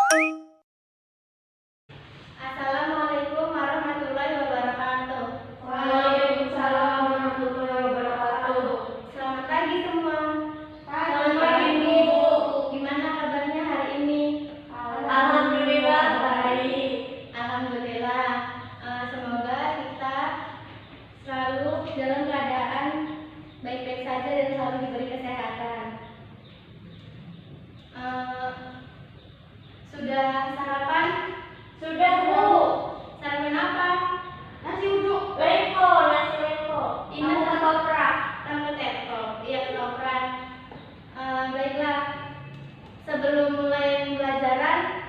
Assalamualaikum warahmatullahi wabarakatuh. Waalaikumsalam warahmatullahi wabarakatuh. Selamat pagi semua. Selamat pagi, Bu. Gimana kabarnya hari ini? Alhamdulillah baik. Alhamdulillah. Semoga kita selalu dalam keadaan baik-baik saja dan selalu diberi kesehatan. Sudah sarapan? Sudah, Bu. Sarapan apa? Nasi uduk. Nasi lengko. Ini ketoprak. Tahu teto. Iya, ketoprak. Baiklah. Sebelum mulai pembelajaran,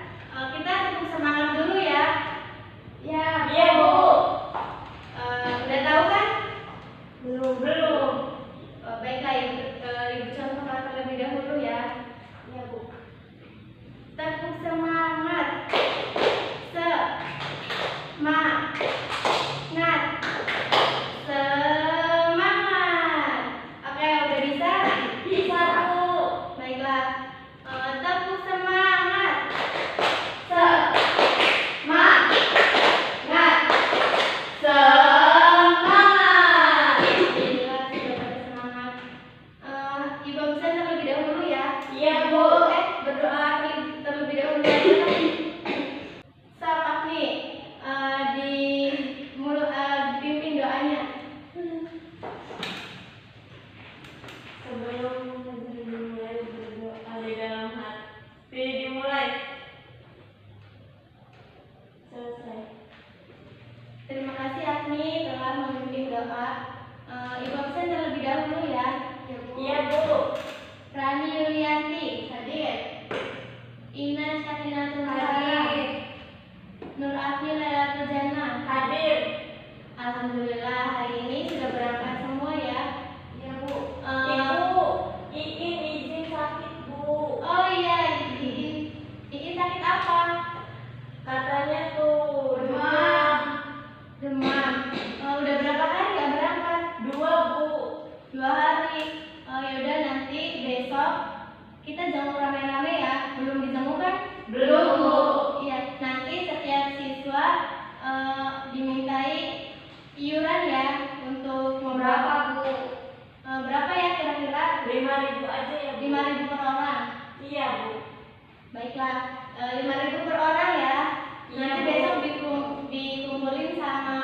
kita tetap semangat dulu ya. Ya, iya, Bu. Udah tahu kan? Belum. Baiklah, Ibu contohkan terlebih dahulu ya. Iya, Bu. Tepuk semangat. Semangat. Semangat. Oke, udah bisa? Bisa, Bu. Baiklah. Tepuk semangat. Semangat. Semangat. Alhamdulillah, sudah pada semangat. Ibu absen terlebih dahulu ya. Iya, Bu. Berdoa terlebih dahulu. Sapak nih, dipimpin doanya. Sebelum dimulai berdoa di dalam hati, dimulai. Selesai. Terima kasih Agni telah memimpin doa. Ibu absen terlebih dahulu ya. Iya, Bu. Rani Yulianti hadir. Ina Syakinatul Hadir. Nur Afni Lailatul Jannah Hadir. Alhamdulillah hari ini sudah berangkat semua ya. Iya, Bu. Eh, Ibu, Iin izin sakit, Bu. Oh iya, Iin sakit apa? Katanya tuh Demam. Udah berapa hari nggak berangkat? 2, Bu. 2 hari. Yaudah nanti besok kita jenguk rame-rame ya. Belum dijenguk kan? Belum, Bu. Iya, nanti setiap siswa dimintai iuran ya untuk Berapa, Bu? berapa ya kira-kira? 5.000 aja ya, Bu. 5.000 per orang. Iya, Bu. Baiklah, 5.000 per orang ya. Iya, Nanti Bu. besok dikumpulin sama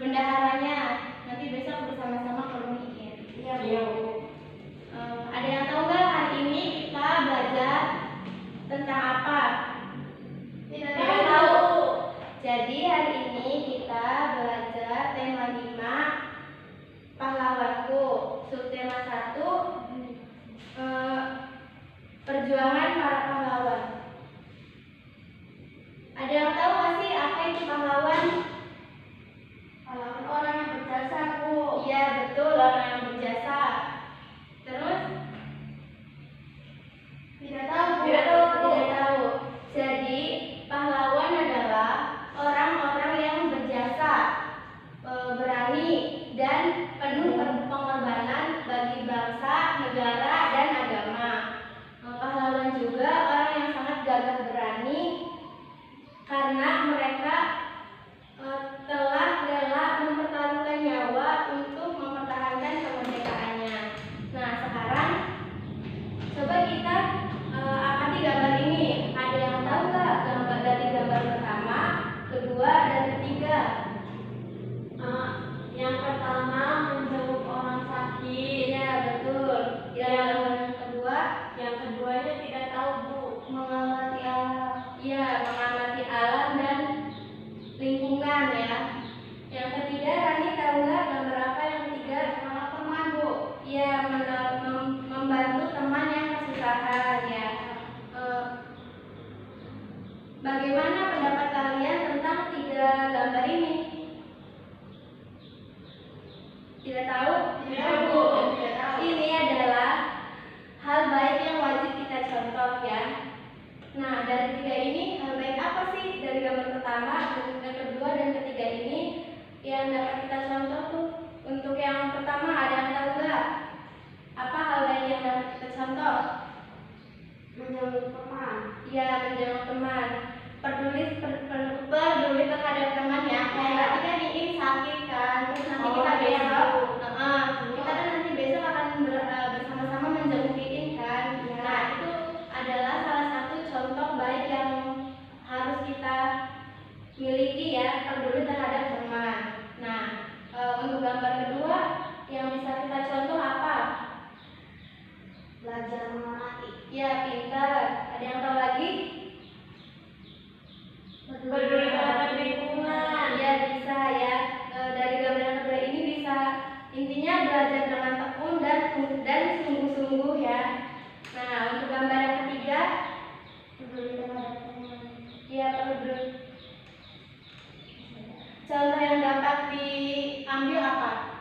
bendaharanya. Nanti besok bersama-sama ke rumah Iin. Iya, Bu. Ada yang tahu nggak hari ini kita belajar tentang apa? Tidak tahu. Jadi hari ini kita belajar tema 5 pahlawanku. Subtema 1 perjuangan para pahlawan. Ada yang tahu nggak sih apa itu pahlawan? Pahlawan orang yang berjasa, Bu. Iya betul, orang yang berjasa. Terus? Tidak tahu, Bu. Tidak tahu. Jadi pahlawan adalah orang-orang yang berjasa, berani dan penuh pengorbanan bagi bangsa, negara dan agama. Pahlawan juga orang yang sangat gagah berani karena mereka telah rela mempertaruhkan nyawa untuk mempertahankan kemerdekaannya. Nah, sekarang coba kita amati gambar ini. Ada yang tahu nggak gambar dari gambar pertama, kedua, dan ketiga? Yang pertama menjenguk orang sakit. Iya betul. Yang kedua, Yang keduanya tidak tahu, Bu. mengamati alam. Iya, mengamati alam dan lingkungan ya. Yang ketiga, Rani tahu nggak gambar apa yang ketiga? Menolong teman, Bu. Iya, membantu teman yang kesusahan ya. Bagaimana pendapat kalian tentang 3 gambar ini? Tidak tahu? Tidak, Bu. Tidak tahu. Ini adalah hal baik yang wajib kita contoh ya. Nah, dari 3 ini hal baik apa sih dari gambar pertama, yang kedua, dan ketiga ini yang dapat kita contoh tuh? Untuk yang pertama ada yang tahu nggak? Apa hal baik yang dapat kita contoh? Menjenguk teman. Ya, menjenguk teman. Peduli terhadap teman ya. Kayak berarti kan ini sakit kan, terus nanti kita besok, kita kan nanti besok akan bersama-sama menjengukin kan. Nah, itu adalah salah satu contoh baik yang harus kita miliki ya, peduli terhadap teman. Nah, untuk gambar kedua yang bisa kita contoh apa? Belajar mengamati. Ya, pintar. Ada yang tahu lagi? Peduli terhadap lingkungan. Ya, bisa ya. Dari gambar yang kedua ini bisa intinya belajar dengan tekun dan sungguh-sungguh ya. Nah, untuk gambar yang ketiga, peduli terhadap teman. Ya, peduli. Contoh yang dapat diambil apa?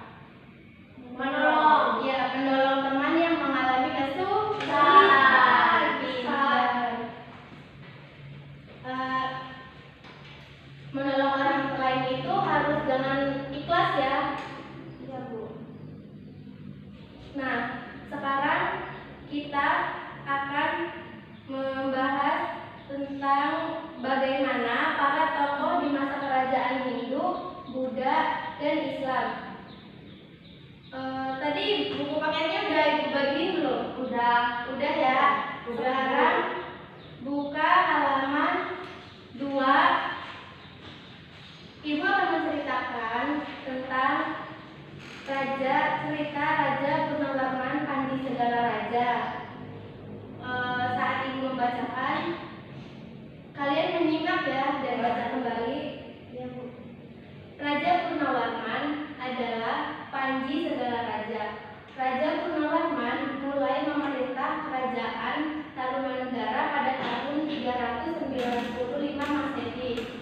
Menolong. Ya, menolong teman yang mengalami kesulitan. Menolong orang lain itu harus dengan ikhlas ya. Iya, Bu. Nah, sekarang kita akan membahas tentang bagaimana para tokoh di masa kerajaan Hindu, Buddha, dan Islam. Tadi buku paketnya udah Ibu bagiin belum? Udah ya. Sekarang buka halaman 2. Ibu akan menceritakan tentang cerita Raja Purnawarman Panji Segala Raja. Saat Ibu membacakan, kalian menyimak ya dan baca kembali. Ya, Bu. Raja Purnawarman adalah Panji Segala Raja. Raja Purnawarman mulai memerintah kerajaan Tarumanegara pada tahun 395 Masehi.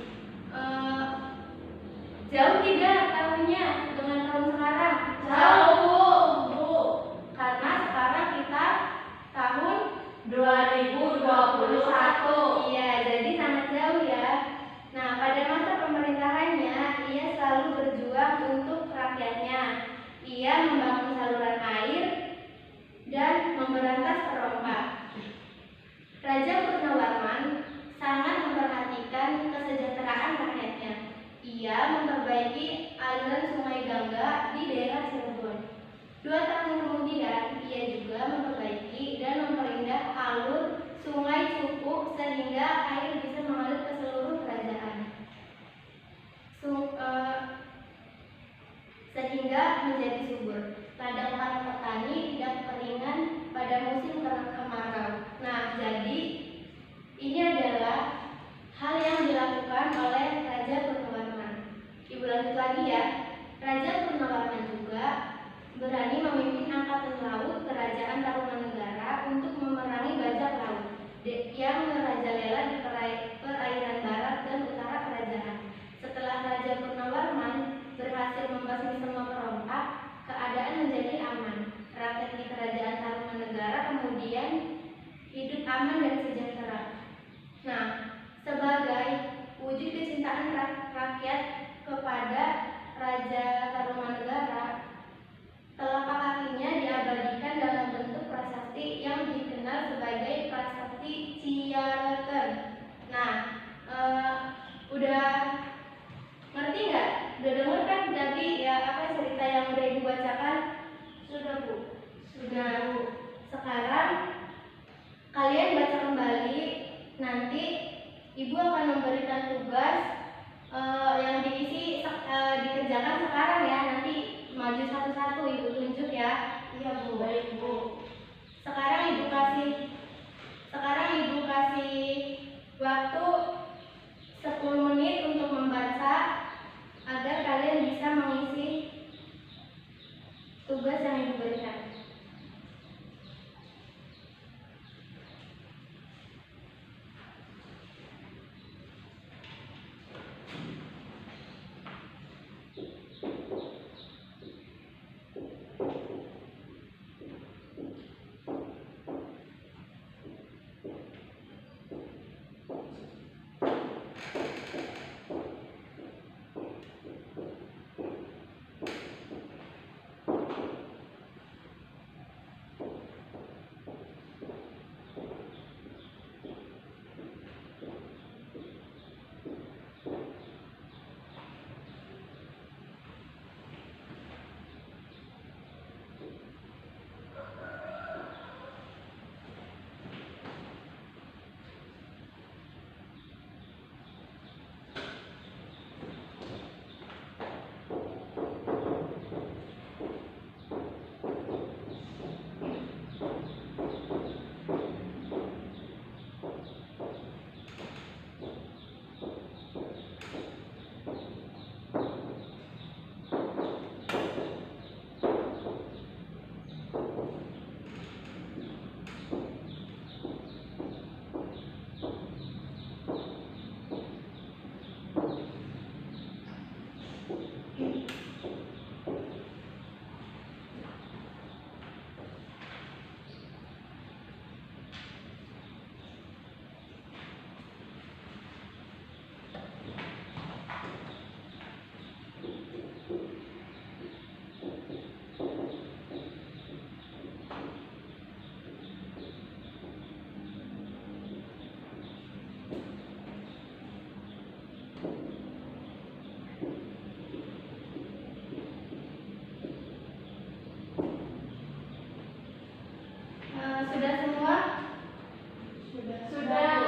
Jauh tidak tahunnya dengan tahun sekarang? Jauh, Bu. Karena sekarang kita tahun 2021. Iya, jadi sangat jauh ya. Nah, pada masa pemerintahannya, ia selalu berjuang untuk rakyatnya. Ia membangun saluran air dan memberantas perompak. Raja Purnawarman sangat memperhatikan kesejahteraan rakyatnya. Ia memperbaiki aliran Sungai Gangga di daerah Cirebon. 2 tahun kemudian, ia juga memperbaiki dan memperindah alur Sungai Cupu sehingga air bisa mengalir ke seluruh kerajaan. Sehingga menjadi subur. Ladang para petani tidak kekeringan pada musim kemarau. Nah, jadi ini adalah hal yang dilakukan oleh Raja Purnawarman. Ibu lanjut lagi ya. Raja Purnawarman juga berani memimpin angkatan laut kerajaan Tarumanegara untuk memerangi bajak laut yang merajalela di perairan barat dan utara kerajaan. Setelah Raja Purnawarman berhasil membasmi semua perompak, keadaan menjadi aman. Rakyat di kerajaan Tarumanegara kemudian hidup aman dan sejahtera. Nah, sebagai wujud kecintaan rakyat kepada Raja Tarumanegara, telapak kakinya diabadikan dalam bentuk prasasti yang dikenal sebagai prasasti Ciareten. Nah, udah ngerti nggak? Udah denger kan tadi ya cerita yang udah Ibu bacakan? Sudah, Bu. Sudah, Bu. Sekarang kalian baca kembali. Nanti Ibu akan memberikan tugas yang diisi dikerjakan sekarang ya. Nanti maju satu-satu Ibu tunjuk ya. Iya, Bu. Baik, Bu. Sekarang Ibu kasih waktu 10 menit untuk membaca agar kalian bisa mengisi tugas yang Ibu berikan. Sudah semua? Sudah.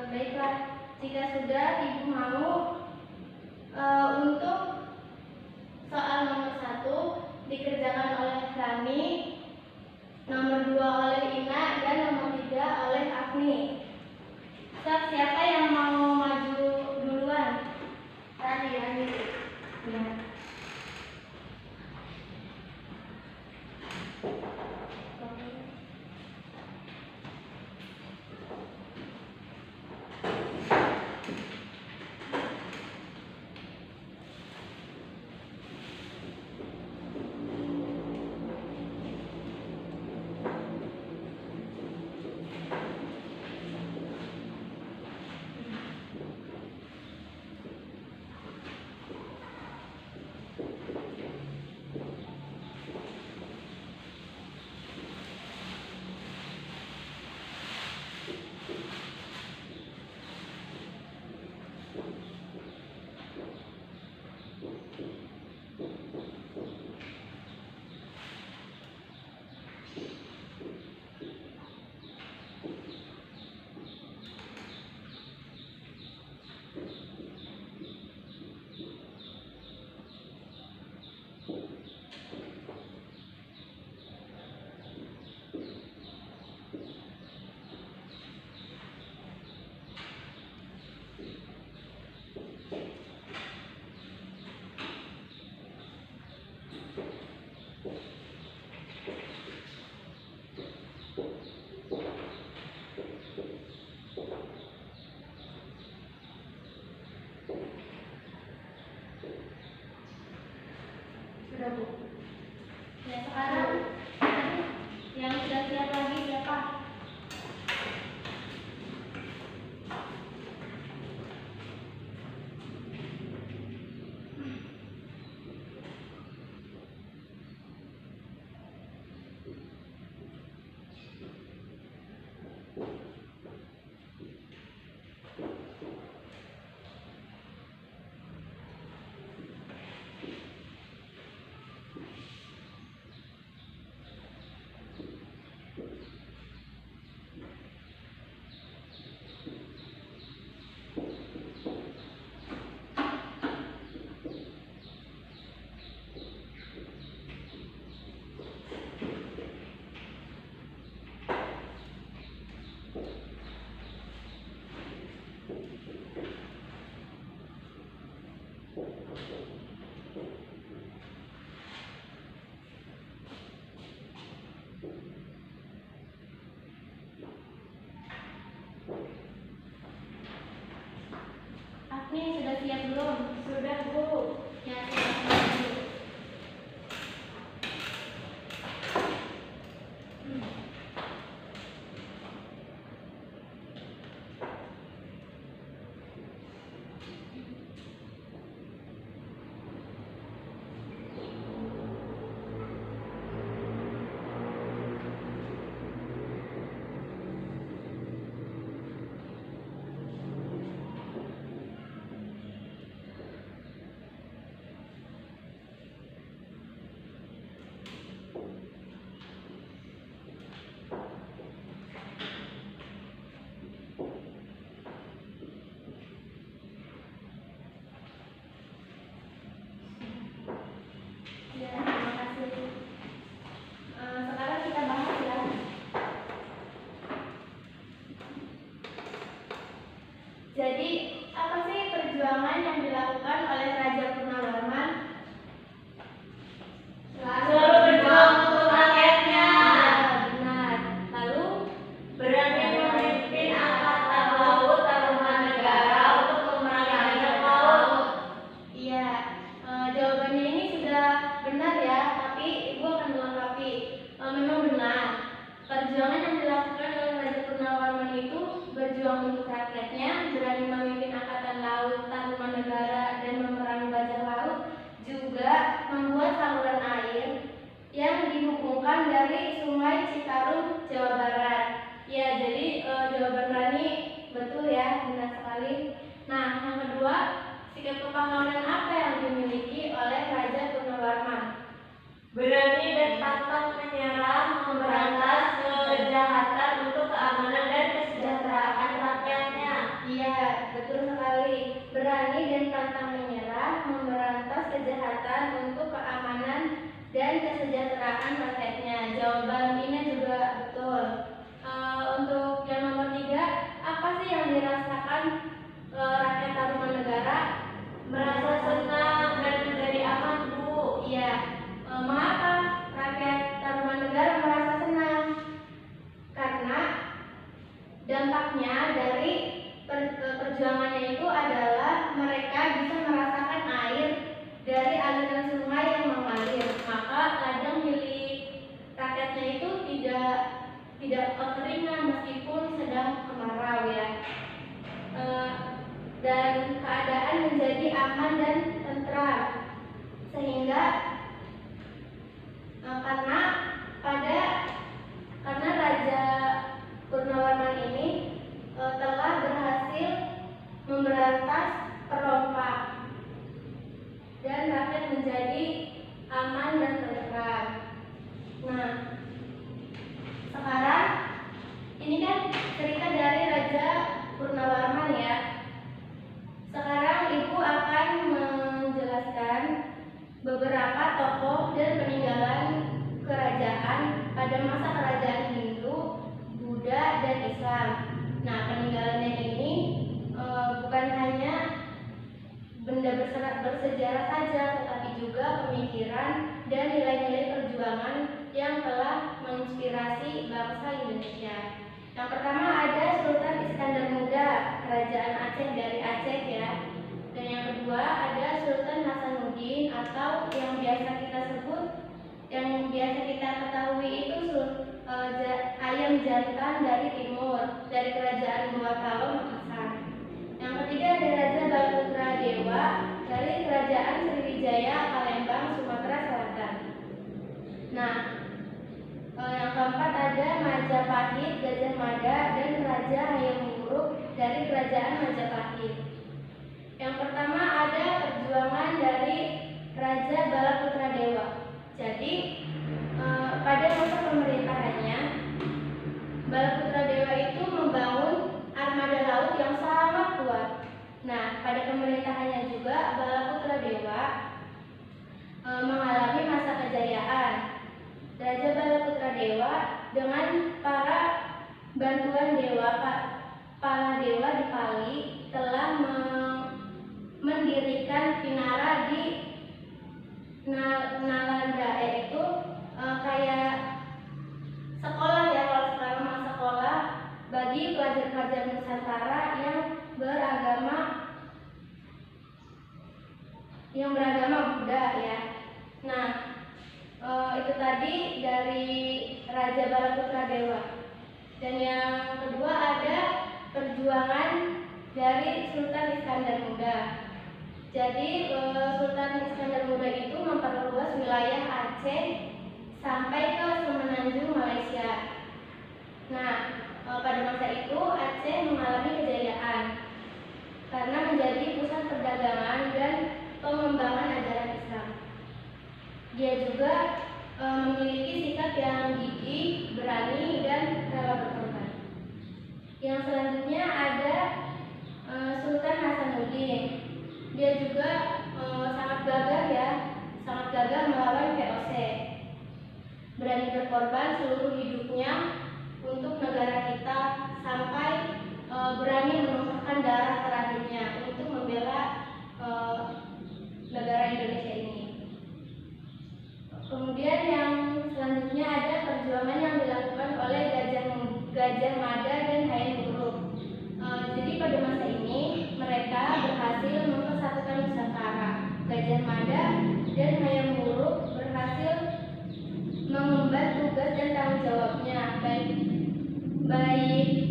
Baiklah, jika sudah, Ibu mau untuk soal nomor 1 dikerjakan oleh Rani, nomor 2 oleh Ina, dan nomor 3 oleh Agni. Siapa yang mau maju duluan? Rani. Ya. Sudah, Bu. Ya, sekarang yang sudah siap lagi siapa? Agni, sudah siap belum? Sudah, Bu. Ya, silakan, Bu. Ya, terima kasih. Sekarang kita bahas ya. Jadi, apa sih perjuangan yang dilakukan oleh Raja Purnawarman? Selalu berjuang untuk rakyatnya. Ya, benar. Lalu, Berani memimpin angkatan laut taruhan negara untuk memerangi bajak laut. iya, jawabannya ini sudah benar ya, tapi Ibu akan melengkapi. Memang benar, perjuangan yang dilakukan oleh Raja Purnawarman itu berjuang untuk rakyatnya, berani memimpin angkatan laut, taruman negara, dan memerangi bajak laut, juga membuat saluran air yang dihubungkan dari Sungai Citarum, Jawa Barat. Ya, jadi jawaban Rani betul ya, benar sekali. Nah, yang kedua, sikap kepahlawanan apa yang dimiliki oleh Raja Purnawarman? Berani dan pantang menyerah, memberantas kejahatan untuk keamanan dan kesejahteraan rakyatnya. Iya, betul sekali. Berani dan pantang menyerah, memberantas kejahatan untuk keamanan dan kesejahteraan rakyatnya. Jawaban ini juga betul. Untuk yang nomor 3, apa sih yang dirasakan rakyat Taruman Negara? Merasa senang dan menjadi aman, Bu. Iya. Mengapa rakyat Taruman Negara merasa senang? Karena dampaknya dari perjuangannya itu adalah mereka bisa merasakan air dari aliran sungai yang mengalir. Maka ladang milik rakyatnya itu tidak kekeringan meskipun sedang kemarau ya. Dan keadaan menjadi aman dan tentram, sehingga karena Raja Purnawarman ini telah berhasil memberantas perompak dan rakyat menjadi aman dan tentram. Nah, sekarang ini kan cerita dari Raja Purnawarman ya. Sekarang Ibu akan menjelaskan beberapa tokoh dan peninggalan kerajaan pada masa kerajaan Hindu, Buddha, dan Islam. Nah, peninggalannya ini bukan hanya benda bersejarah saja, tetapi juga pemikiran dan nilai-nilai perjuangan yang telah menginspirasi bangsa Indonesia. Yang pertama ada Sultan Iskandar Muda, Kerajaan Aceh dari Aceh ya. Dan yang kedua ada Sultan Hasanuddin atau yang biasa kita ketahui itu Ayam Jantan dari Timur, dari Kerajaan Bawakalo, Makassar. Yang ketiga ada Raja Balaputra Dewa dari Kerajaan Sriwijaya, Palembang, Sumatera Selatan. Nah, yang keempat ada Majapahit, Gajah Mada, dan Raja Hayam Wuruk dari Kerajaan Majapahit. Yang pertama ada perjuangan dari Raja Balaputra Dewa. Jadi pada masa pemerintahannya, Balaputra Dewa itu membangun armada laut yang sangat kuat. Nah, pada pemerintahannya juga Balaputra Dewa mengalami masa kejayaan. Raja Balaputra Dewa dengan para bantuan dewa para dewa di Pali telah mendirikan vinara di Nalanda, yaitu kayak sekolah ya, kalau sekarang mah sekolah bagi pelajar-pelajar Nusantara yang beragama Buddha ya. Nah, itu tadi dari Raja Balaputra Dewa. Dan yang kedua ada perjuangan dari Sultan Iskandar Muda. Jadi Sultan Iskandar Muda itu memperluas wilayah Aceh sampai ke Semenanjung, Malaysia. Nah, pada masa itu Aceh mengalami kejayaan karena menjadi pusat perdagangan dan pengembangan ajaran Islam. Dia juga memiliki sikap yang gigih, berani, dan rela berkorban. Yang selanjutnya ada Sultan Hasanuddin. Dia juga sangat gagah melawan VOC. Berani berkorban seluruh hidupnya untuk negara kita sampai berani menumpahkan darah terakhirnya untuk membela negara Indonesia ini. Kemudian yang selanjutnya ada perjuangan yang dilakukan oleh Gajah Mada dan Hayam Wuruk. Jadi pada masa ini mereka berhasil mempersatukan Nusantara. Gajah Mada dan Hayam Wuruk berhasil mengemban tugas dan tanggung jawabnya baik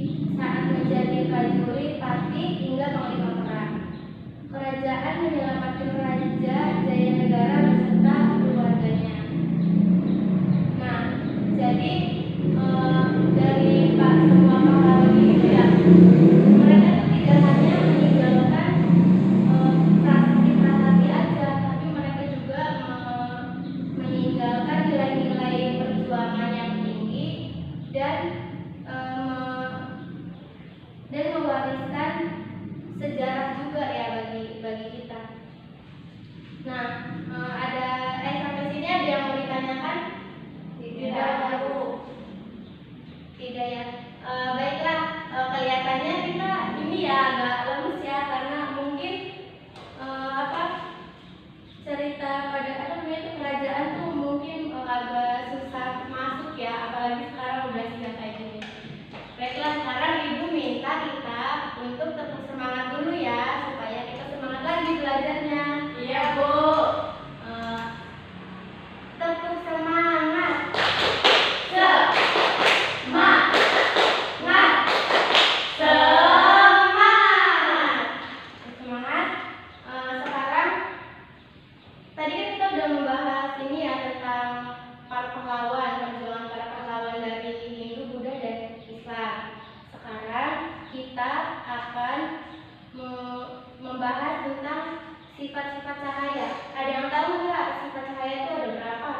sifat-sifat cahaya. Ada yang tahu nggak sifat cahaya itu ada berapa?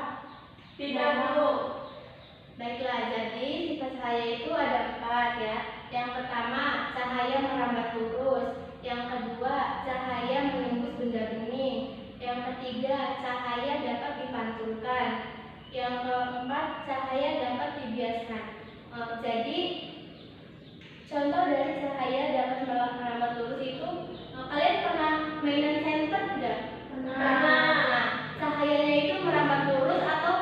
Tidak, Bu. Baiklah, jadi sifat cahaya itu ada 4 ya. Yang pertama, cahaya merambat lurus. Yang kedua, cahaya menembus benda bening. Yang ketiga, cahaya dapat dipantulkan. Yang keempat, cahaya dapat dibiaskan. Jadi contoh dari cahaya dapat merambat lurus itu, kalian pernah mainan senter tidak? Pernah. Nah, cahayanya itu merambat lurus atau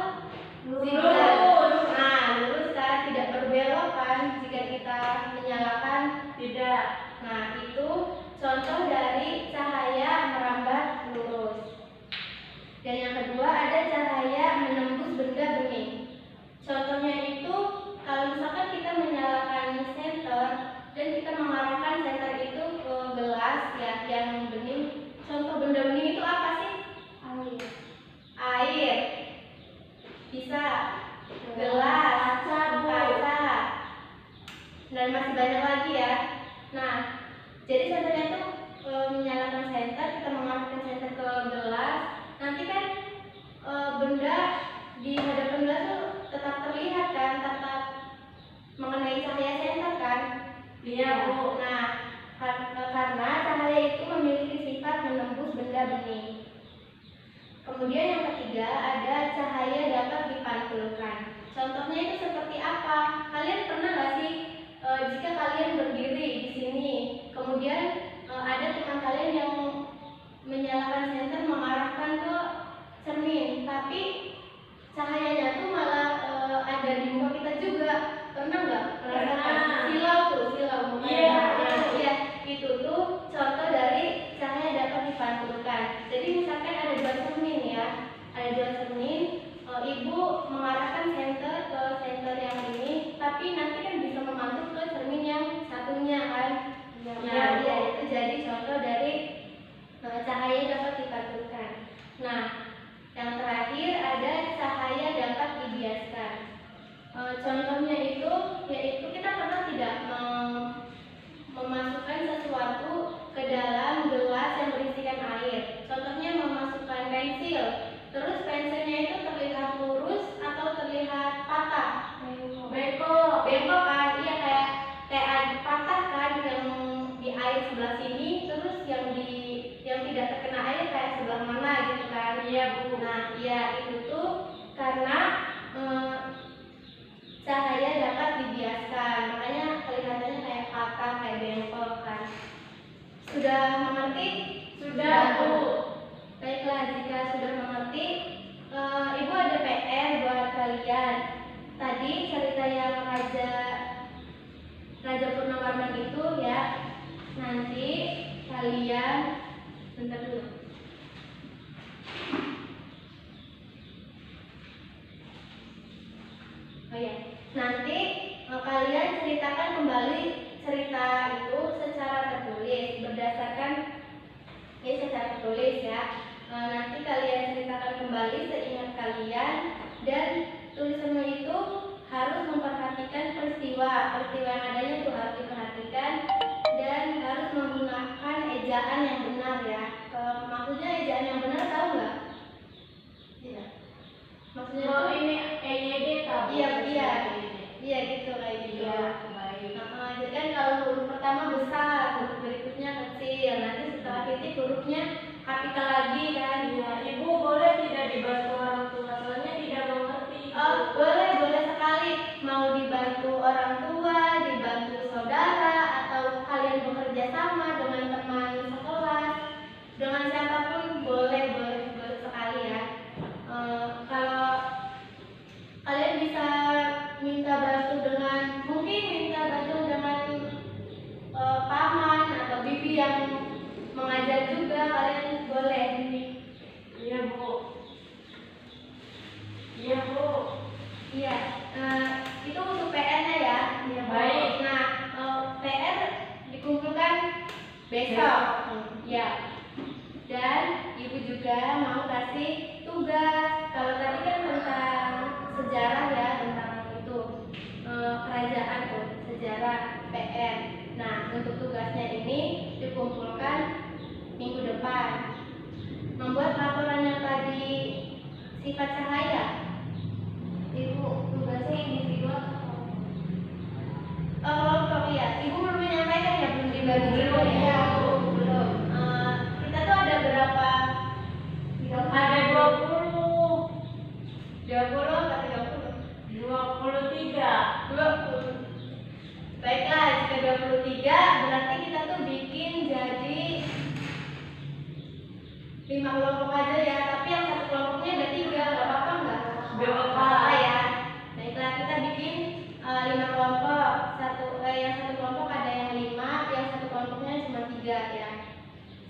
Lurus. Nah, lurus kan, tidak berbelok kan jika kita menyalakan. Tidak. Nah, itu contoh dari cahaya merambat lurus. Dan yang kedua ada cahaya menembus benda bening. Contohnya itu kalau misalkan kita menyalakan senter dan kita mengarahkan senter itu ke gelas ya yang bening. Contoh benda bening itu apa sih? Air. Bisa gelas, kaca, dan masih banyak lagi ya. Nah, jadi contohnya itu menyalakan senter, kita mengarahkan senter ke gelas, nanti kan benda di hadapan gelas tuh tetap terlihat kan, tetap mengenai cahaya senter kan? Iya, Bu. Nah, karena cahaya itu memiliki sifat menembus benda bening. Kemudian yang ketiga ada cahaya dapat dipantulkan. Contohnya itu seperti apa? Kalian pernah nggak sih jika kalian berdiri di sini, kemudian ada teman kalian yang menyalakan senter mengarahkan ke cermin, tapi cahayanya tuh malah ada di muka kita juga. Pernah nggak? Pernah. Silau tuh, silau muka. Iya. Nah, iya, itu tuh contoh dari cahaya dapat dipantulkan. Jadi misalkan ada 2 cermin ya, ada 2 cermin, ibu mengarahkan senter ke senter yang ini, tapi nanti kan bisa memantul ke cermin yang satunya kan. Nah, ya itu jadi contoh dari cahaya dapat dipantulkan. Nah, yang terakhir ada cahaya dapat dibiaskan. Contohnya itu yaitu kita pernah tidak memasukkan sesuatu ke dalam gelas yang berisikan air. Contohnya memasukkan pensil, terus pensilnya itu terlihat lurus atau terlihat patah? Bengkok kan? Iya, kayak patah kan yang di air sebelah sini, terus yang tidak terkena air kayak sebelah mana gitu kan? Iya, Bu. Nah, iya itu tuh karena cahaya dapat dibiaskan, makanya kelihatannya kayak patah, kayak bengkok kan. Sudah mengerti? Sudah, Bu. Baiklah, jika sudah mengerti, Ibu ada PR buat kalian. Tadi cerita yang Raja Purnawarman itu ya, nanti kalian bentar dulu. Oh ya, nanti kalian ceritakan kembali cerita itu secara tertulis berdasarkan secara tertulis ya. Nanti kalian ceritakan kembali seingat kalian dan tulisannya itu harus memperhatikan peristiwa yang adanya itu harus diperhatikan dan harus menggunakan ejaan yang benar ya. Maksudnya ejaan yang benar tahu nggak? Tidak. Maksudnya Oh, ini EYD tahu. Iya gitu kayak gitu. Iya, baik. Jadi kan kalau huruf pertama besar, huruf berikutnya kecil, nanti setelah titik hurufnya kapital lagi kan. Iya, Ibu boleh tidak dibantu orang tua, soalnya tidak mengerti. Boleh sekali. Mau dibantu orang tua, dibantu saudara, atau kalian bekerja sama dengan teman sekelas, dengan siapapun boleh sekali ya. Kalau kalian bisa minta bantu dengan paman atau bibi yang mengajar juga, kalian boleh. Iya, Bu. Iya, Bu. Iya, itu untuk PR-nya ya. Iya, baik. Nah, PR dikumpulkan besok. Ya. Dan Ibu juga mau kasih tugas. Kalau tadi kan tentang sejarah ya, tentang itu kerajaan tuh, sejarah PR. Nah, untuk tugasnya ini dikumpulkan minggu depan. membuat laporan yang tadi sifat cahaya. Ibu, tugasnya individu atau Kelompok ya. Ibu belum menyampaikan ya, belum dibagi dulu ya. belum. Kita tuh ada berapa? Ada 20. 20 atau 30? 23. 20. Baiklah, jika 23 berarti kita tuh bikin jadi 5 kelompok aja ya. Tapi yang satu kelompoknya ada 3, nggak apa-apa nggak? Nggak apa-apa. Ya. Baiklah, kita bikin 5 kelompok. Yang satu kelompok ada yang 5, yang satu kelompoknya cuma 3 ya.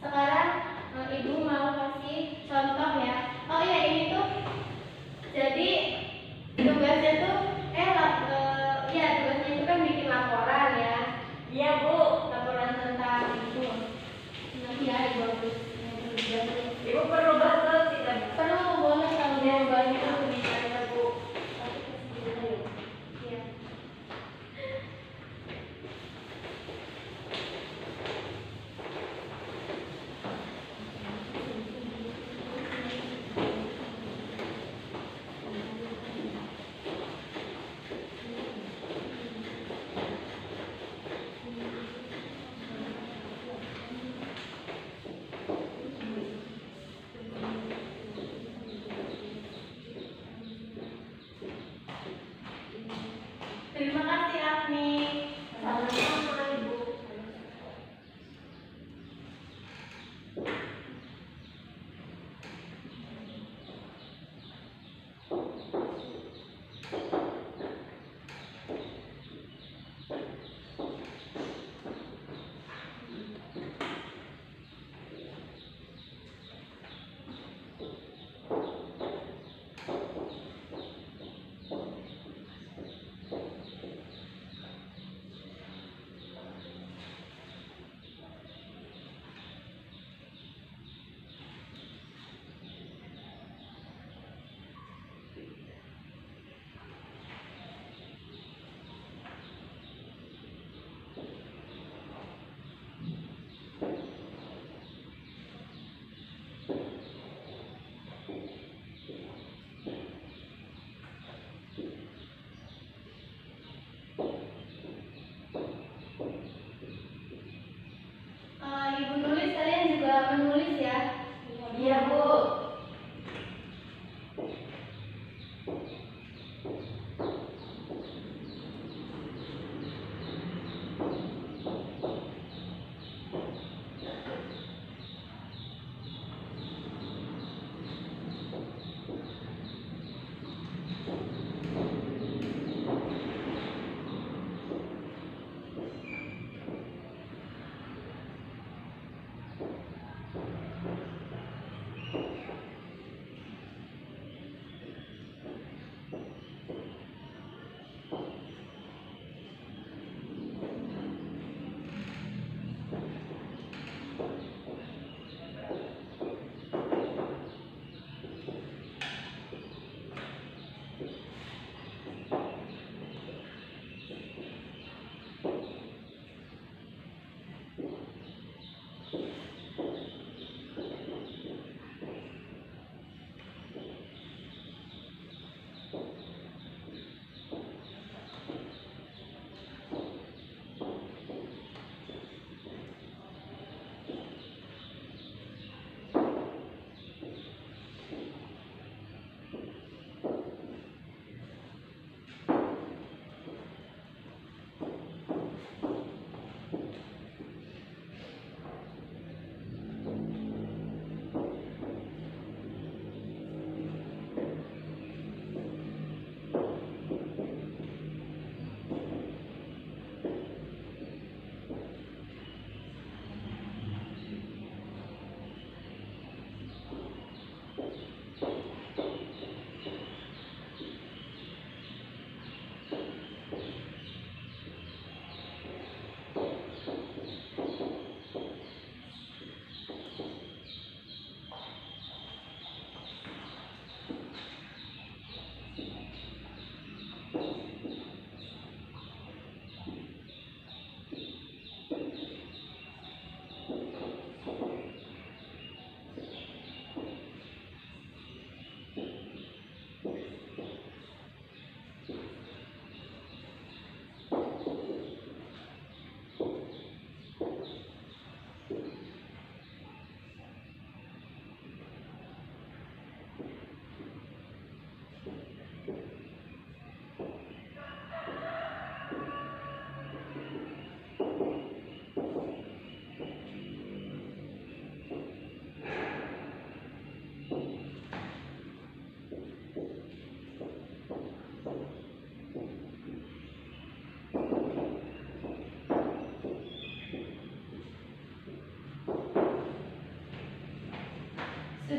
Sekarang ibu mau kasih contoh ya. Oh iya, ini tuh jadi tugasnya tuh tugasnya itu kan bikin laporan ya. Iya, Bu. Laporan tentang itu. Nah, iya, bagus. Ibu perlu bantu tidak? Perlu, boleh kalau mau bantu. Bisa, Bu. Iya. Terima kasih Agni. Sama-sama, Ibu. Ibu nulis, kalian juga menulis ya. Iya, Bu.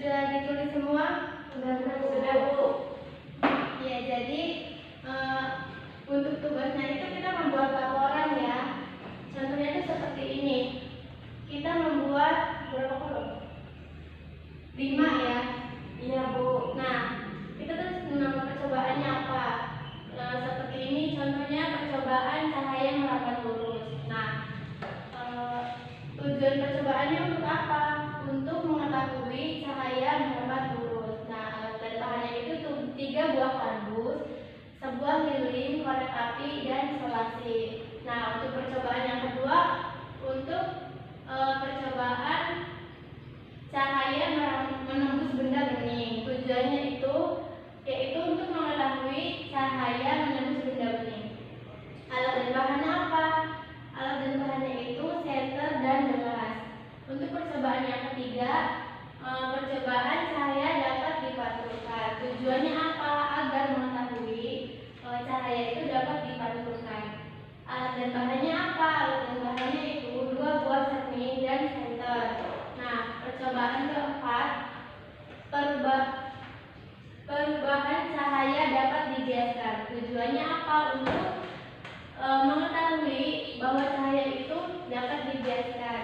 Sudah ditulis semua? Sudah, Bu. Ya, jadi untuk tugasnya itu kita membuat laporan ya. Contohnya itu seperti ini. Kita membuat berapa kolom? 5 ya. Iya, Bu. Nah, kita terus nama percobaannya apa? Seperti ini contohnya percobaan cahaya merambat lurus. Nah, tujuan percobaannya untuk apa? Untuk mengetahui cahaya merambat lurus. Nah, alat dan bahannya itu 3 buah kardus, sebuah lilin, korek api, dan isolasi. Nah, untuk percobaan yang kedua, untuk percobaan cahaya menembus benda bening. Tujuannya itu yaitu untuk mengetahui cahaya menembus benda bening. Alat dan bahannya apa? Alat dan bahannya itu senter dan gelas. Untuk percobaan yang ketiga, percobaan cahaya dapat dipantulkan. Tujuannya apa? Agar mengetahui cahaya itu dapat dipantulkan. Alat dan bahannya apa? Alat dan bahannya itu 2 buah cermin dan senter. Nah, percobaan keempat, perubahan cahaya dapat dibiaskan. Tujuannya apa? Untuk mengetahui bahwa cahaya itu dapat dibiaskan.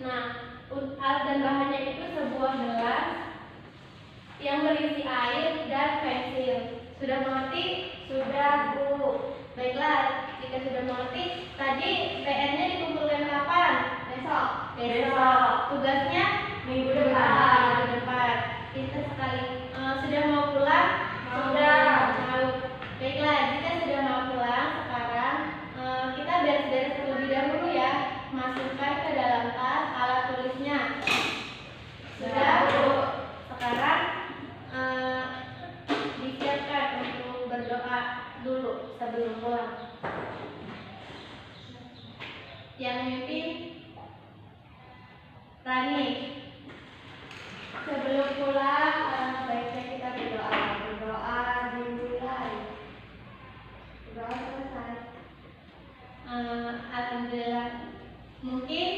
Nah, alat dan bahannya itu sebuah gelas yang berisi air dan pensil. Sudah mengerti? Sudah, Bu. Baiklah, jika sudah mengerti, tadi PR-nya dikumpulkan kapan? Besok. Tugasnya Minggu depan. minggu depan. Pintar sekali. Sudah mau pulang? Sudah. Mau. Baiklah, jika sudah mau pulang sekarang, kita beres-beres terlebih dahulu ya. Masukkan ke dalam tas alat tulisnya. Sudah? Bu. Sekarang disiapkan untuk berdoa dulu sebelum pulang. Yang mimpin Rani. Sebelum pulang, baiknya kita berdoa. Berdoa dimulai. Berdoa selesai. Alhamdulillah. Mungkin